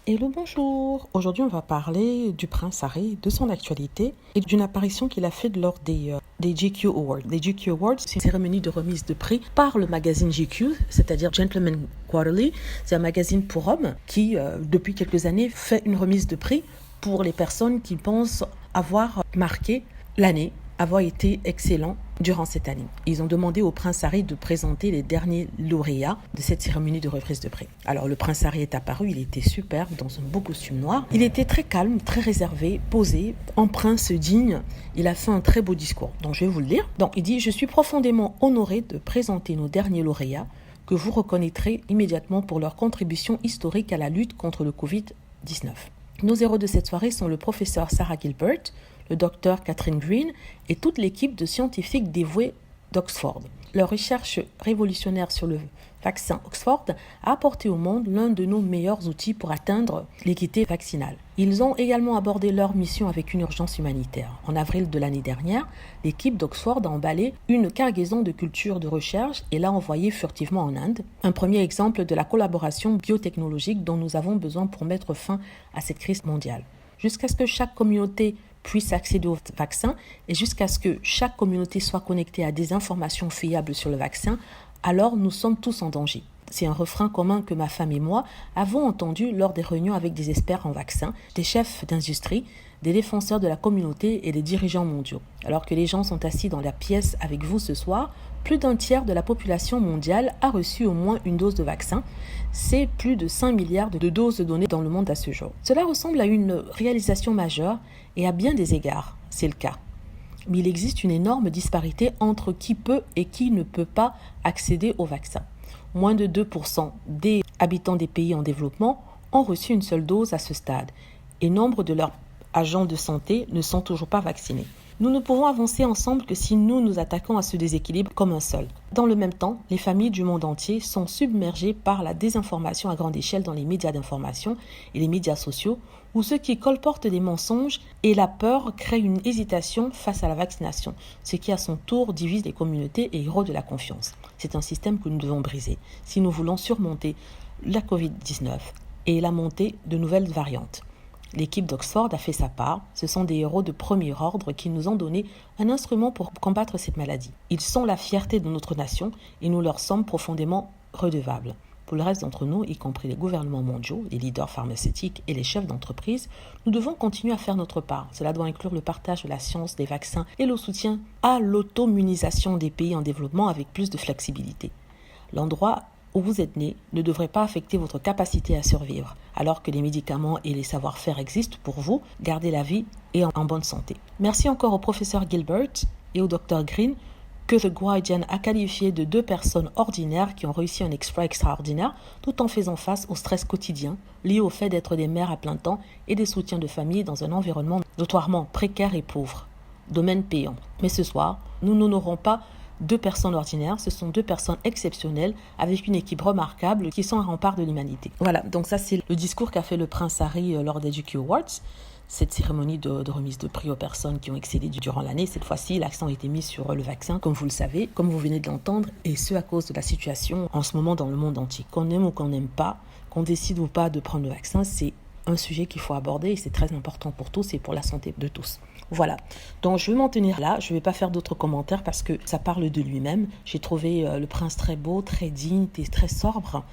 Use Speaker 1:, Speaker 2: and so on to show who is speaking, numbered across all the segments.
Speaker 1: Hello, bonjour. Aujourd'hui, on va parler du prince Harry, de son actualité et d'une apparition qu'il a faite lors des GQ Awards. Les GQ Awards, c'est une cérémonie de remise de prix par le magazine GQ, c'est-à-dire Gentleman Quarterly. C'est un magazine pour hommes qui, depuis quelques années, fait une remise de prix pour les personnes qui pensent avoir marqué l'année, avoir été excellent durant cette année. Ils ont demandé au prince Harry de présenter les derniers lauréats de cette cérémonie de reprise de prix. Alors le prince Harry est apparu, il était superbe dans un beau costume noir. Il était très calme, très réservé, posé, en prince digne. Il a fait un très beau discours, donc je vais vous le lire. Donc il dit « Je suis profondément honoré de présenter nos derniers lauréats que vous reconnaîtrez immédiatement pour leur contribution historique à la lutte contre le Covid-19. Nos héros de cette soirée sont le professeur Sarah Gilbert, le docteur Catherine Green et toute l'équipe de scientifiques dévoués d'Oxford. Leur recherche révolutionnaire sur le vaccin Oxford a apporté au monde l'un de nos meilleurs outils pour atteindre l'équité vaccinale. Ils ont également abordé leur mission avec une urgence humanitaire. En avril de l'année dernière, l'équipe d'Oxford a emballé une cargaison de cultures de recherche et l'a envoyée furtivement en Inde. Un premier exemple de la collaboration biotechnologique dont nous avons besoin pour mettre fin à cette crise mondiale. Jusqu'à ce que chaque communauté puisse accéder au vaccin et jusqu'à ce que chaque communauté soit connectée à des informations fiables sur le vaccin, alors nous sommes tous en danger. C'est un refrain commun que ma femme et moi avons entendu lors des réunions avec des experts en vaccins, des chefs d'industrie, des défenseurs de la communauté et des dirigeants mondiaux. Alors que les gens sont assis dans la pièce avec vous ce soir, plus d'un tiers de la population mondiale a reçu au moins une dose de vaccin. C'est plus de 5 milliards de doses données dans le monde à ce jour. Cela ressemble à une réalisation majeure et à bien des égards, c'est le cas. Mais il existe une énorme disparité entre qui peut et qui ne peut pas accéder au vaccin. Moins de 2% des habitants des pays en développement ont reçu une seule dose à ce stade et nombre de leurs agents de santé ne sont toujours pas vaccinés. Nous ne pouvons avancer ensemble que si nous nous attaquons à ce déséquilibre comme un seul. Dans le même temps, les familles du monde entier sont submergées par la désinformation à grande échelle dans les médias d'information et les médias sociaux, où ceux qui colportent des mensonges et la peur créent une hésitation face à la vaccination, ce qui à son tour divise les communautés et érode la confiance. C'est un système que nous devons briser si nous voulons surmonter la Covid-19 et la montée de nouvelles variantes. L'équipe d'Oxford a fait sa part. Ce sont des héros de premier ordre qui nous ont donné un instrument pour combattre cette maladie. Ils sont la fierté de notre nation et nous leur sommes profondément redevables. Pour le reste d'entre nous, y compris les gouvernements mondiaux, les leaders pharmaceutiques et les chefs d'entreprise, nous devons continuer à faire notre part. Cela doit inclure le partage de la science, des vaccins et le soutien à l'autoimmunisation des pays en développement avec plus de flexibilité. L'endroit où vous êtes né ne devrait pas affecter votre capacité à survivre. Alors que les médicaments et les savoir-faire existent pour vous, gardez la vie et en bonne santé. Merci encore au professeur Gilbert et au docteur Green, que The Guardian a qualifié de deux personnes ordinaires qui ont réussi un exploit extraordinaire tout en faisant face au stress quotidien lié au fait d'être des mères à plein temps et des soutiens de famille dans un environnement notoirement précaire et pauvre. Domaine payant. Mais ce soir, nous n'honorons pas deux personnes ordinaires, ce sont deux personnes exceptionnelles avec une équipe remarquable qui sont un rempart de l'humanité. Voilà, donc ça c'est le discours qu'a fait le prince Harry lors des GQ Awards, cette cérémonie de remise de prix aux personnes qui ont excellé durant l'année. Cette fois-ci, l'accent a été mis sur le vaccin, comme vous le savez, comme vous venez de l'entendre, et ce à cause de la situation en ce moment dans le monde entier. Qu'on aime ou qu'on n'aime pas, qu'on décide ou pas de prendre le vaccin, c'est un sujet qu'il faut aborder et c'est très important pour tous et pour la santé de tous. Voilà, donc je vais m'en tenir là, je ne vais pas faire d'autres commentaires parce que ça parle de lui-même. J'ai trouvé le prince très beau, très digne, très sobre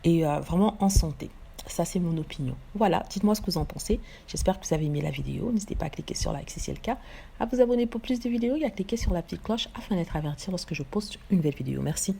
Speaker 1: et vraiment en santé. Ça, c'est mon opinion. Voilà, dites-moi ce que vous en pensez. J'espère que vous avez aimé la vidéo. N'hésitez pas à cliquer sur like si c'est le cas, à vous abonner pour plus de vidéos et à cliquer sur la petite cloche afin d'être averti lorsque je poste une nouvelle vidéo. Merci.